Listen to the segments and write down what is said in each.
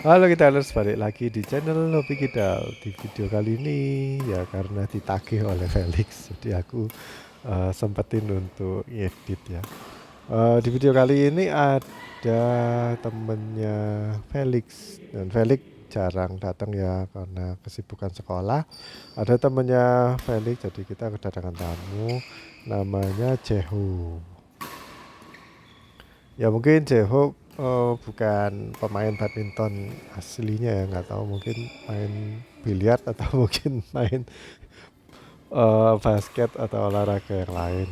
Halo kita harus balik lagi di channel Hobi Kidal. Di video kali ini ya karena ditagih oleh Felix, jadi aku sempetin untuk ngedit ya. Di video kali ini ada temennya Felix dan Felix jarang datang ya karena kesibukan sekolah. Ada temennya Felix, jadi kita kedatangan tamu namanya Jeho. Ya mungkin Jeho bukan pemain badminton aslinya ya, nggak tahu mungkin main biliar atau mungkin main basket atau olahraga yang lain.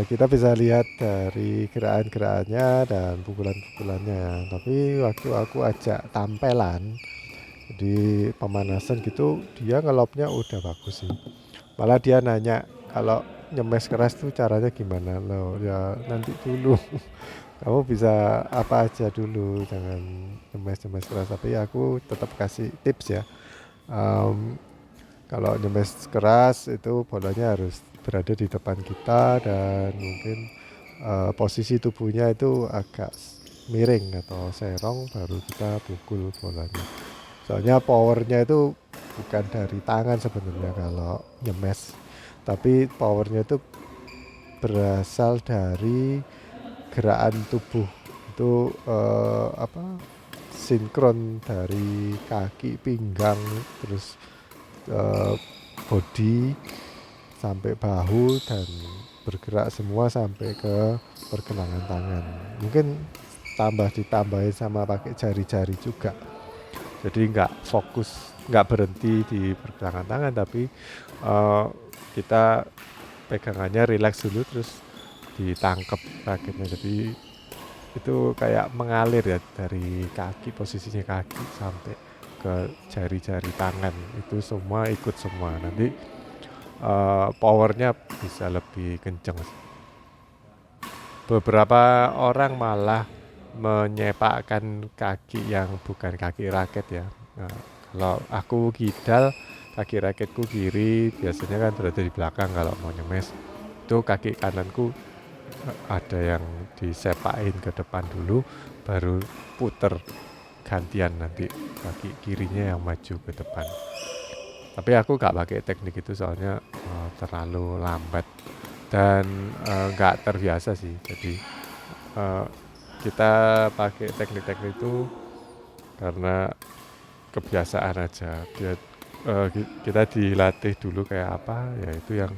Kita bisa lihat dari gerakan-gerakannya dan pukulan-pukulannya ya. Tapi waktu aku ajak tampelan di pemanasan gitu, dia ngelopnya udah bagus sih. Malah dia nanya kalau nyemes keras tuh caranya gimana lo ya, nanti dulu. Kamu bisa apa aja dulu, jangan nyemes-nyemes keras. Tapi aku tetap kasih tips ya. Em, Kalau nyemes keras itu bolanya harus berada di depan kita dan mungkin posisi tubuhnya itu agak miring atau serong baru kita pukul bolanya. Soalnya powernya itu bukan dari tangan sebenarnya kalau nyemes, tapi powernya itu berasal dari gerakan tubuh itu sinkron dari kaki, pinggang, terus eh, body sampai bahu dan bergerak semua sampai ke pergelangan tangan. Mungkin ditambahin sama pakai jari-jari juga. Jadi nggak fokus, nggak berhenti di pergelangan tangan, tapi eh, kita pegangannya rileks dulu terus ditangkep raketnya. Jadi itu kayak mengalir ya dari kaki, posisinya kaki sampai ke jari-jari tangan, itu semua ikut semua. Nanti powernya bisa lebih kenceng. Beberapa orang malah menyepakkan kaki yang bukan kaki raket ya. Nah, kalau aku kidal, kaki raketku kiri biasanya kan berada di belakang kalau mau nyemes. Itu kaki kananku ada yang disepain ke depan dulu, baru puter gantian nanti kaki kirinya yang maju ke depan. Tapi aku gak pakai teknik itu soalnya terlalu lambat dan gak terbiasa sih. Jadi uh, kita pakai teknik-teknik itu karena kebiasaan aja. Kita dilatih dulu kayak apa, ya itu yang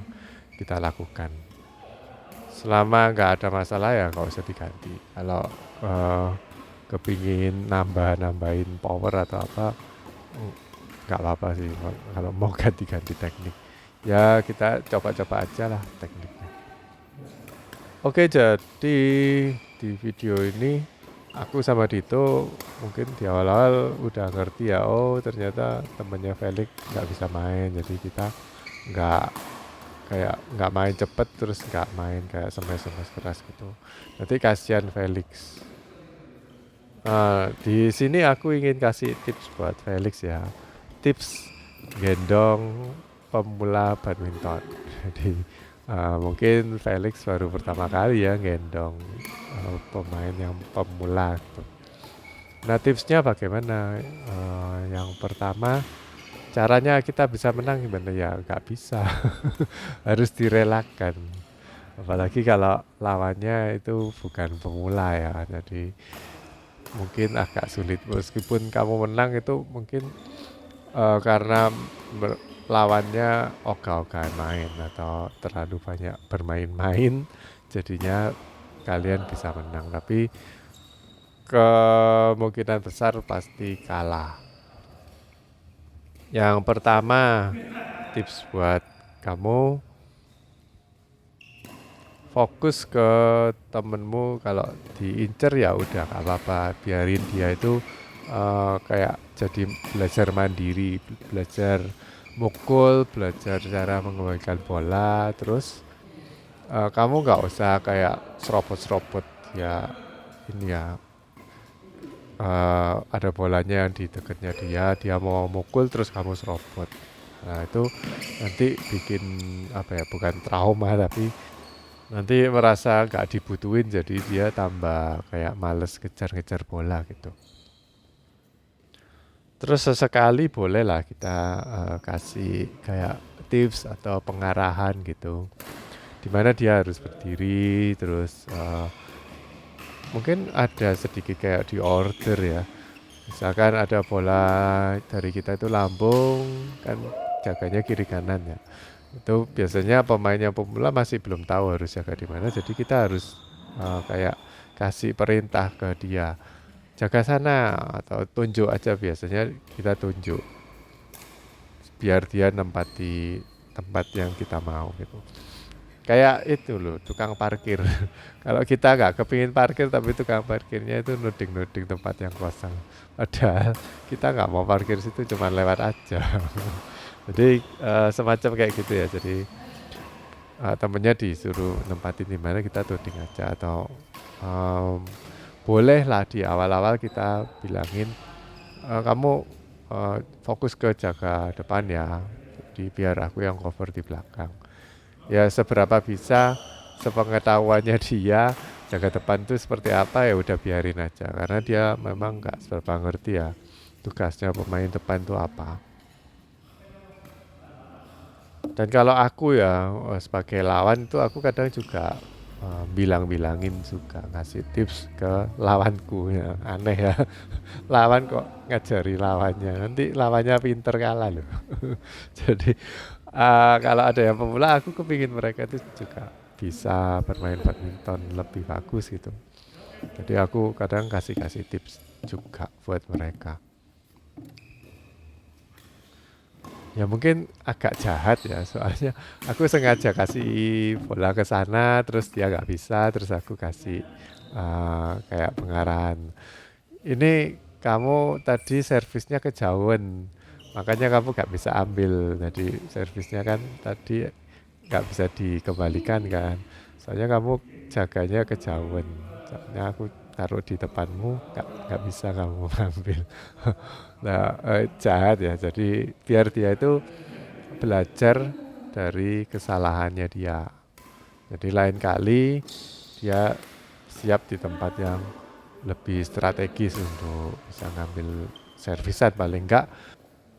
kita lakukan. Selama nggak ada masalah ya nggak usah diganti. Kalau uh, kepingin nambahin power atau apa, nggak apa-apa sih. Kalau mau ganti-ganti teknik, ya kita coba-coba aja lah tekniknya. Oke, jadi di video ini aku sama Dito mungkin di awal-awal udah ngerti ya. Oh ternyata temennya Felix nggak bisa main, jadi kita nggak nggak main cepet terus nggak main kayak semes-semes keras gitu. Nanti kasihan Felix. Di sini aku ingin kasih tips buat Felix ya. Tips gendong pemula badminton. Jadi mungkin Felix baru pertama kali ya gendong pemain yang pemula gitu. Nah tipsnya bagaimana? Yang pertama, caranya kita bisa menang gimana ya? Nggak bisa, harus direlakan. Apalagi kalau lawannya itu bukan pemula ya, jadi mungkin agak sulit. Meskipun kamu menang itu mungkin karena lawannya ogah-ogahan main atau terlalu banyak bermain-main, jadinya kalian bisa menang. Tapi kemungkinan besar pasti kalah. Yang pertama, tips buat kamu, fokus ke temenmu. Kalau diincer ya udah gak apa-apa, biarin dia itu kayak jadi belajar mandiri, belajar mukul, belajar cara mengembalikan bola. Terus kamu nggak usah kayak serobot-serobot ya, ini ya, ada bolanya di dekatnya dia mau mukul terus kamu serobot. Nah itu nanti bikin apa ya, bukan trauma tapi nanti merasa gak dibutuhin, jadi dia tambah kayak males ngejar-ngejar bola gitu. Terus sesekali bolehlah kita kasih kayak tips atau pengarahan gitu. Di mana dia harus berdiri, terus mungkin ada sedikit kayak di order ya. Misalkan ada bola dari kita itu lambung, kan jaganya kiri kanan ya. Itu biasanya pemain yang pemula masih belum tahu harus jaga di mana, jadi kita harus kayak kasih perintah ke dia, jaga sana atau tunjuk aja, biasanya kita tunjuk biar dia nempati tempat yang kita mau gitu. Kayak itu loh, tukang parkir. Kalau kita nggak kepingin parkir tapi tukang parkirnya itu nuding-nuding tempat yang kosong. Padahal kita nggak mau parkir situ, cuma lewat aja. Jadi semacam kayak gitu ya. Jadi temennya disuruh nempatin di mana, kita tuding aja. Atau bolehlah di awal-awal kita bilangin, kamu fokus ke jaga depan ya. Jadi biar aku yang cover di belakang. Ya seberapa bisa, sepengetahuannya dia jaga depan itu seperti apa ya udah biarin aja, karena dia memang nggak seberapa ngerti ya tugasnya pemain depan itu apa. Dan kalau aku ya sebagai lawan itu aku kadang juga bilang-bilangin, juga ngasih tips ke lawanku ya. Aneh ya, lawan kok ngajari lawannya, nanti lawannya pinter kalah loh. Jadi kalau ada yang pemula, aku kepingin mereka itu juga bisa bermain badminton lebih bagus gitu. Jadi aku kadang kasih tips juga buat mereka. Ya mungkin agak jahat ya, soalnya aku sengaja kasih bola ke sana, terus dia nggak bisa, terus aku kasih kayak pengarahan. Ini kamu tadi servisnya kejauhan, makanya kamu nggak bisa ambil. Jadi servisnya kan tadi nggak bisa dikembalikan kan. Soalnya kamu jaganya kejauhan. Soalnya aku taruh di depanmu, nggak bisa kamu ambil. Nah, jahat ya. Jadi biar dia itu belajar dari kesalahannya dia. Jadi lain kali dia siap di tempat yang lebih strategis untuk bisa ngambil servisan. Paling enggak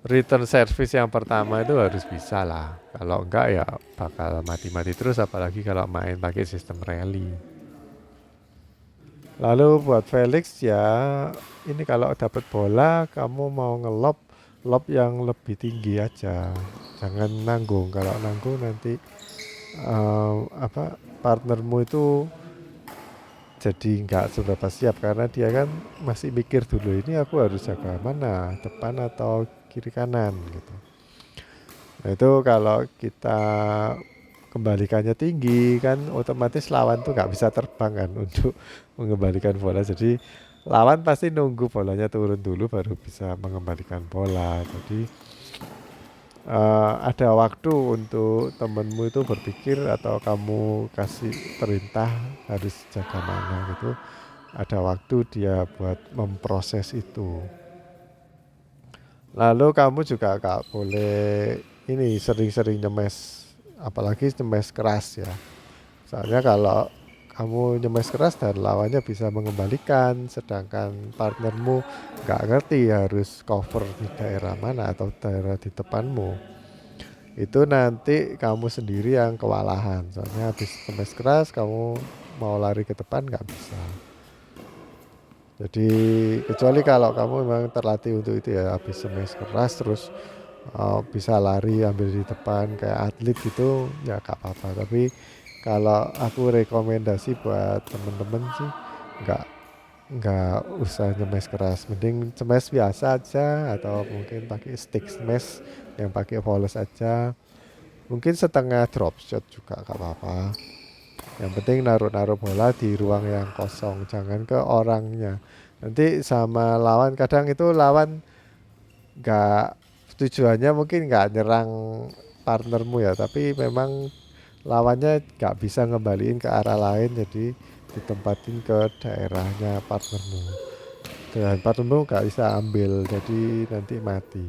return service yang pertama itu harus bisa lah. Kalau enggak ya bakal mati-mati terus, apalagi kalau main pakai sistem rally. Lalu buat Felix ya, ini kalau dapat bola kamu mau ngelob, lob yang lebih tinggi aja. Jangan nanggung. Kalau nanggung nanti partnermu itu jadi nggak seberapa siap, karena dia kan masih mikir dulu, ini aku harus jaga mana, depan atau kiri kanan gitu. Nah itu kalau kita kembalikannya tinggi kan otomatis lawan tuh nggak bisa terbang kan untuk mengembalikan bola. Jadi lawan pasti nunggu bolanya turun dulu baru bisa mengembalikan bola. Jadi ada waktu untuk temenmu itu berpikir, atau kamu kasih perintah harus jaga mana gitu. Ada waktu dia buat memproses itu. Lalu kamu juga gak boleh ini sering-sering nyemes, apalagi nyemes keras ya. Soalnya kalau kamu nyemes keras dan lawannya bisa mengembalikan, sedangkan partnermu nggak ngerti harus cover di daerah mana atau daerah di depanmu, itu nanti kamu sendiri yang kewalahan. Soalnya habis nyemes keras kamu mau lari ke depan nggak bisa. Jadi kecuali kalau kamu memang terlatih untuk itu ya, habis nyemes keras terus bisa lari ambil di depan kayak atlet gitu ya gak apa-apa. Tapi kalau aku rekomendasi buat temen-temen sih nggak nggak usah nyemes keras, mending smash biasa aja atau mungkin pakai stick smash yang pakai volley aja, mungkin setengah drop shot juga gak apa-apa. Yang penting naruh-naruh bola di ruang yang kosong, jangan ke orangnya. Nanti sama lawan, kadang itu lawan nggak, tujuannya mungkin nggak nyerang partnermu ya, tapi memang lawannya nggak bisa ngembaliin ke arah lain, jadi ditempatin ke daerahnya partnermu dan partnermu nggak bisa ambil, jadi nanti mati.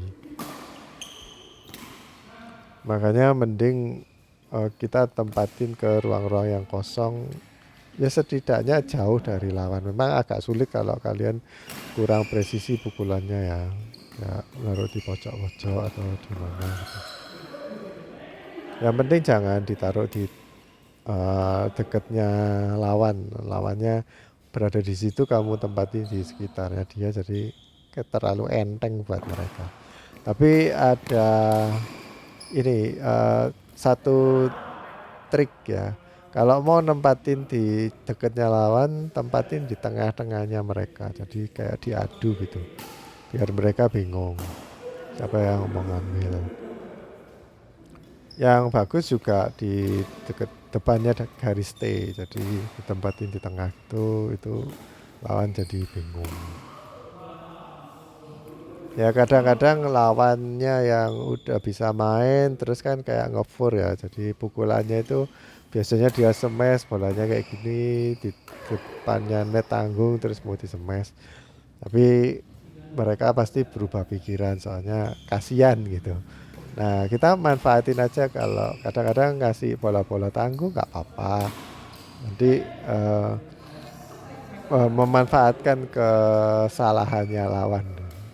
Makanya mending kita tempatin ke ruang-ruang yang kosong, ya setidaknya jauh dari lawan. Memang agak sulit kalau kalian kurang presisi pukulannya ya. ya naruh di pojok-pojok atau di mana gitu. Yang penting jangan ditaruh di dekatnya lawannya berada di situ, kamu tempatin di sekitarnya dia, jadi kayak terlalu enteng buat mereka. Tapi ada ini satu trik ya. Kalau mau nempatin di dekatnya lawan, tempatin di tengah-tengahnya mereka. Jadi kayak diadu gitu. Biar mereka bingung siapa yang mau ngambil. Yang bagus juga di dekat depannya ada garis T. Jadi ditempatin di tengah itu lawan jadi bingung. Ya kadang-kadang lawannya yang udah bisa main terus kan kayak ngefur ya. Jadi pukulannya itu biasanya dia smash bolanya kayak gini di depannya net tanggung terus mau di smash. Tapi mereka pasti berubah pikiran soalnya kasihan gitu. Nah kita manfaatin aja, kalau kadang-kadang ngasih bola-bola tanggung nggak apa-apa. Nanti memanfaatkan kesalahannya lawan.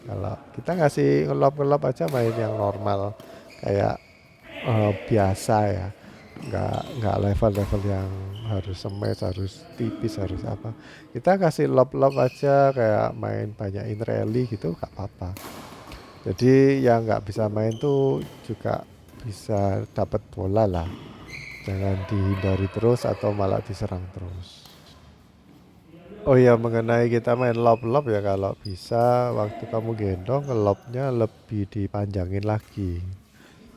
Kalau kita ngasih ngelop-ngelop aja main yang normal kayak biasa ya, nggak level-level yang harus smash, harus tipis, harus apa. Kita kasih lob-lob aja kayak main banyakin rally gitu nggak apa-apa. Jadi yang nggak bisa main tuh juga bisa dapat bola lah. Jangan dihindari terus atau malah diserang terus. Oh iya, mengenai kita main lob-lob ya, kalau bisa waktu kamu gendong lobnya lebih dipanjangin lagi.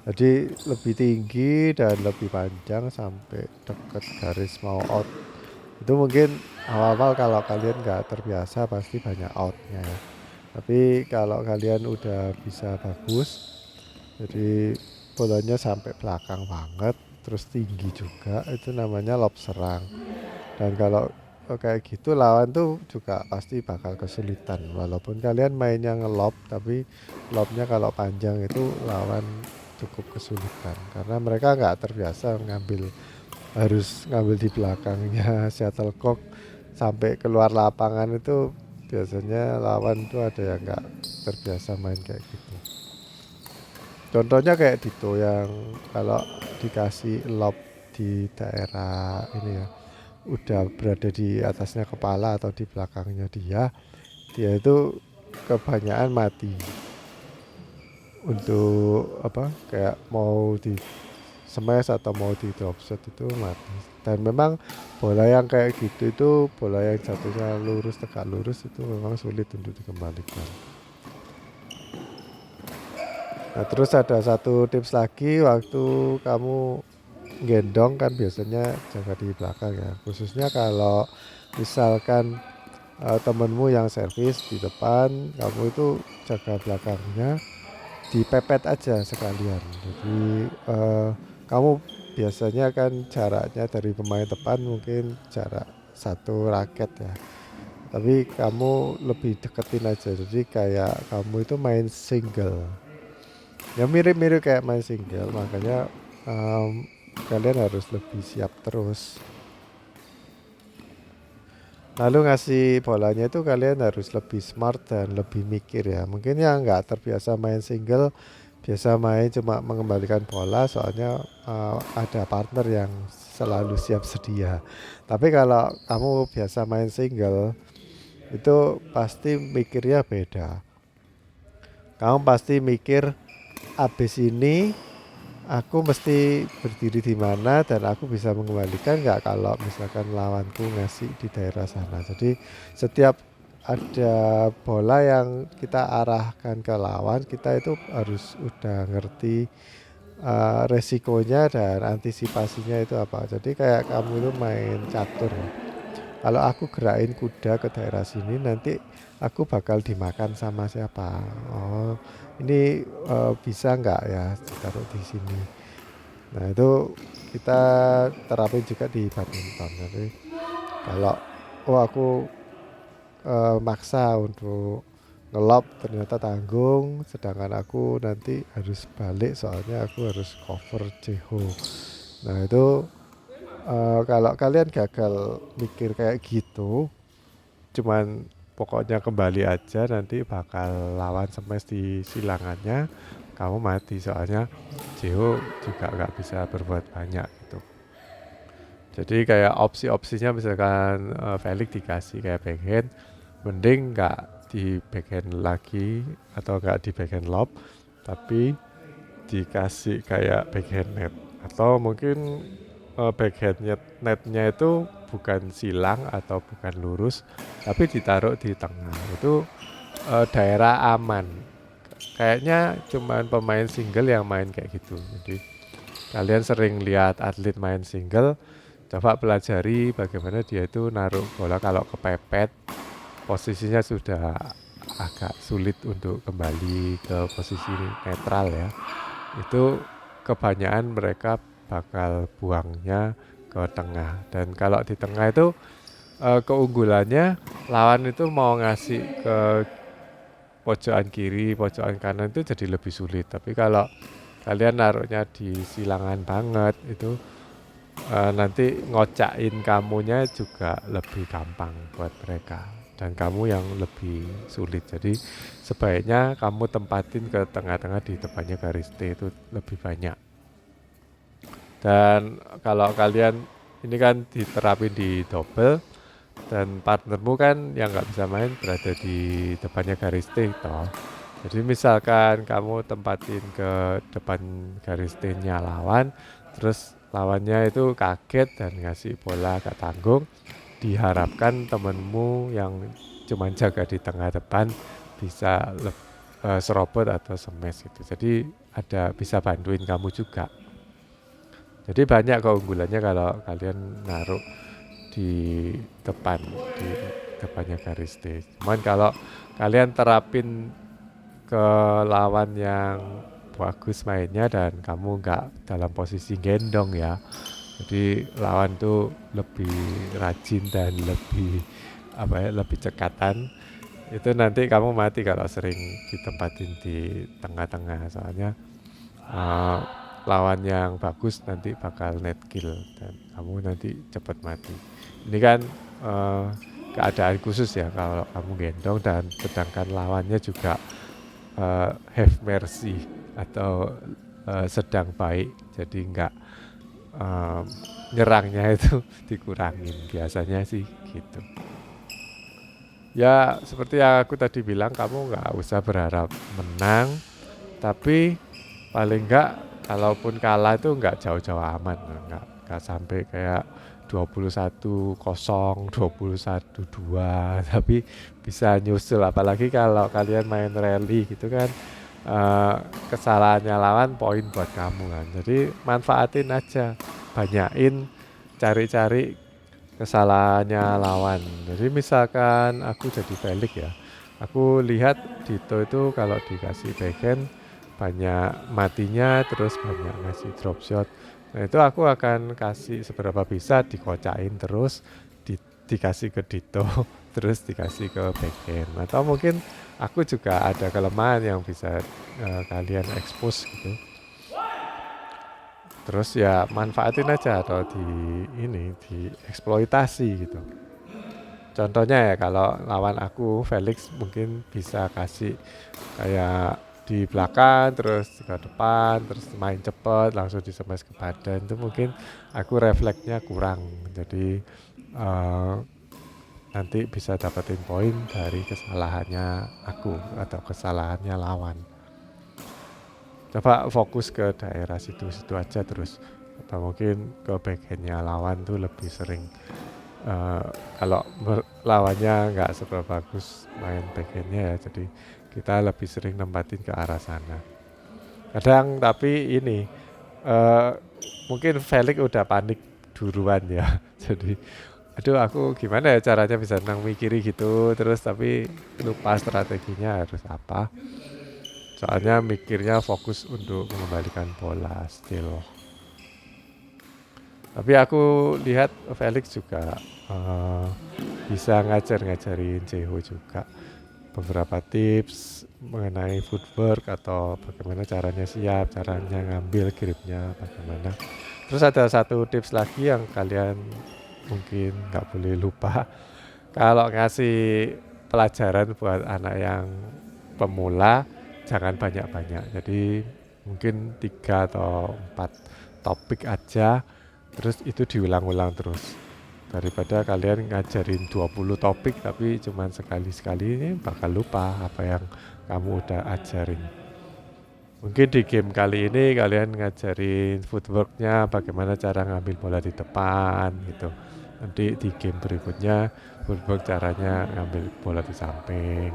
Jadi lebih tinggi dan lebih panjang sampai deket garis mau out. Itu mungkin awal-awal kalau kalian nggak terbiasa pasti banyak outnya ya. Tapi kalau kalian udah bisa bagus, jadi bolanya sampai belakang banget, terus tinggi juga, itu namanya lob serang. Dan kalau kayak gitu lawan tuh juga pasti bakal kesulitan. Walaupun kalian mainnya ngelob, tapi lobnya kalau panjang itu lawan cukup kesulitan. Karena mereka nggak terbiasa harus ngambil di belakangnya shuttlecock sampai keluar lapangan itu. Biasanya lawan tuh ada yang nggak terbiasa main kayak gitu. Contohnya kayak Dito yang kalau dikasih lob di daerah ini ya, udah berada di atasnya kepala atau di belakangnya dia itu kebanyakan mati. Untuk apa, kayak mau di smash atau mau di dropshot itu mati. Dan memang bola yang kayak gitu itu bola yang jatuhnya lurus, tegak lurus, itu memang sulit untuk dikembalikan. Nah terus ada satu tips lagi, waktu kamu gendong kan biasanya jaga di belakang ya, khususnya kalau misalkan temenmu yang servis di depan, kamu itu jaga belakangnya, dipepet aja sekalian. Jadi kamu biasanya kan jaraknya dari pemain depan mungkin jarak satu raket ya, tapi kamu lebih deketin aja, jadi kayak kamu itu main single ya, mirip-mirip kayak main single. Makanya kalian harus lebih siap terus. Lalu ngasih bolanya itu kalian harus lebih smart dan lebih mikir ya. Mungkin yang nggak terbiasa main single, biasa main cuma mengembalikan bola soalnya ada partner yang selalu siap sedia. Tapi kalau kamu biasa main single, itu pasti mikirnya beda. Kamu pasti mikir, abis ini aku mesti berdiri di mana dan aku bisa mengembalikan nggak kalau misalkan lawanku ngasih di daerah sana. Jadi setiap ada bola yang kita arahkan ke lawan, kita itu harus udah ngerti resikonya dan antisipasinya itu apa. Jadi kayak kamu itu main catur ya. Kalau aku gerakin kuda ke daerah sini, nanti aku bakal dimakan sama siapa. Oh, ini bisa nggak ya ditaruh di sini. Nah itu kita terapin juga di badminton. Jadi kalau aku maksa untuk ngelob ternyata tanggung, sedangkan aku nanti harus balik soalnya aku harus cover jeho. Nah itu kalau kalian gagal mikir kayak gitu, cuman pokoknya kembali aja, nanti bakal lawan smash di silangannya, kamu mati soalnya Jeho juga nggak bisa berbuat banyak gitu. Jadi kayak opsi-opsinya misalkan Felix dikasih kayak backhand, mending nggak di backhand lagi atau nggak di backhand lob, tapi dikasih kayak backhand net, atau mungkin backhand netnya itu bukan silang atau bukan lurus, tapi ditaruh di tengah. Itu daerah aman. Kayaknya cuman pemain single yang main kayak gitu. Jadi kalian sering lihat atlet main single, coba pelajari bagaimana dia itu naruh bola kalau kepepet, posisinya sudah agak sulit untuk kembali ke posisi netral ya. Itu kebanyakan mereka bakal buangnya ke tengah. Dan kalau di tengah itu keunggulannya lawan itu mau ngasih ke pojokan kiri, pojokan kanan itu jadi lebih sulit. Tapi kalau kalian naruhnya di silangan banget itu nanti ngocakin kamunya juga lebih gampang buat mereka, dan kamu yang lebih sulit. Jadi sebaiknya kamu tempatin ke tengah-tengah di depannya garis T itu lebih banyak. Dan kalau kalian ini kan diterapin di double, dan partnermu kan yang nggak bisa main berada di depannya garis T toh. Jadi misalkan kamu tempatin ke depan garis T-nya lawan, terus lawannya itu kaget dan ngasih bola gak tanggung, diharapkan temenmu yang cuma jaga di tengah depan bisa serobot atau smash gitu. Jadi ada bisa bantuin kamu juga. Jadi banyak keunggulannya kalau kalian naruh di depan, di depannya garis T. Cuman kalau kalian terapin ke lawan yang bagus mainnya dan kamu nggak dalam posisi gendong ya, jadi lawan tuh lebih rajin dan lebih lebih cekatan, itu nanti kamu mati kalau sering ditempatin di tengah-tengah. Soalnya uh, lawan yang bagus nanti bakal net kill dan kamu nanti cepat mati. Ini kan keadaan khusus ya kalau kamu gendong dan sedangkan lawannya juga have mercy atau sedang baik, jadi nggak nyerangnya itu dikurangin, biasanya sih gitu. Ya seperti yang aku tadi bilang, kamu nggak usah berharap menang, tapi paling nggak kalaupun kalah itu nggak jauh-jauh aman, nggak sampai kayak 21-0, 21-2, tapi bisa nyusul. Apalagi kalau kalian main rally gitu kan, kesalahannya lawan poin buat kamu kan. Jadi manfaatin aja, banyain cari-cari kesalahannya lawan. Jadi misalkan aku jadi Felix ya, aku lihat Dito itu kalau dikasih backhand banyak matinya, terus banyak ngasih drop shot. Nah itu aku akan kasih seberapa bisa, dikocain terus, dikasih ke Dito, terus dikasih ke backhand. Atau mungkin aku juga ada kelemahan yang bisa kalian expose gitu. Terus ya manfaatin aja atau dieksploitasi gitu. Contohnya ya kalau lawan aku Felix mungkin bisa kasih kayak di belakang terus ke depan terus main cepet langsung disemes ke badan, itu mungkin aku refleksnya kurang, jadi nanti bisa dapetin poin dari kesalahannya aku atau kesalahannya lawan. Coba fokus ke daerah situ-situ aja terus, atau mungkin ke backhandnya lawan tuh lebih sering. Kalau lawannya nggak seberapa bagus main backhandnya ya, jadi kita lebih sering nempatin ke arah sana. Kadang tapi ini mungkin Felix udah panik duluan ya, jadi aduh aku gimana ya caranya bisa tenang mikiri gitu terus, tapi lupa strateginya harus apa. Soalnya mikirnya fokus untuk mengembalikan bola still. Tapi aku lihat Felix juga bisa ngajarin Jeho juga beberapa tips mengenai footwork atau bagaimana caranya siap, caranya ngambil gripnya bagaimana. Terus ada satu tips lagi yang kalian mungkin nggak boleh lupa, kalau ngasih pelajaran buat anak yang pemula, jangan banyak-banyak. Jadi mungkin 3 atau 4 topik aja, terus itu diulang-ulang terus. Daripada kalian ngajarin 20 topik tapi cuman sekali-sekali, ini bakal lupa apa yang kamu udah ajarin. Mungkin di game kali ini kalian ngajarin footworknya, bagaimana cara ngambil bola di depan gitu. Nanti di game berikutnya footwork caranya ngambil bola di samping,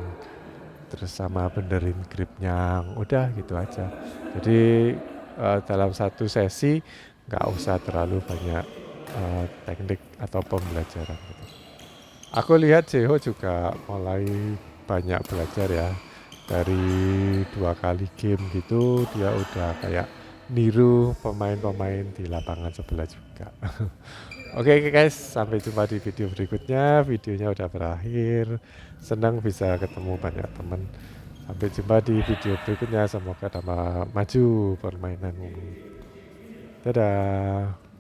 terus sama benerin gripnya, udah gitu aja. Jadi dalam satu sesi nggak usah terlalu banyak teknik atau pembelajaran gitu. Aku lihat Jeho juga mulai banyak belajar ya. Dari 2 kali game gitu dia udah kayak niru pemain-pemain di lapangan sebelah juga. Oke guys, sampai jumpa di video berikutnya. Videonya udah berakhir. Senang bisa ketemu banyak teman. Sampai jumpa di video berikutnya. Semoga tambah maju permainanmu. Dadah.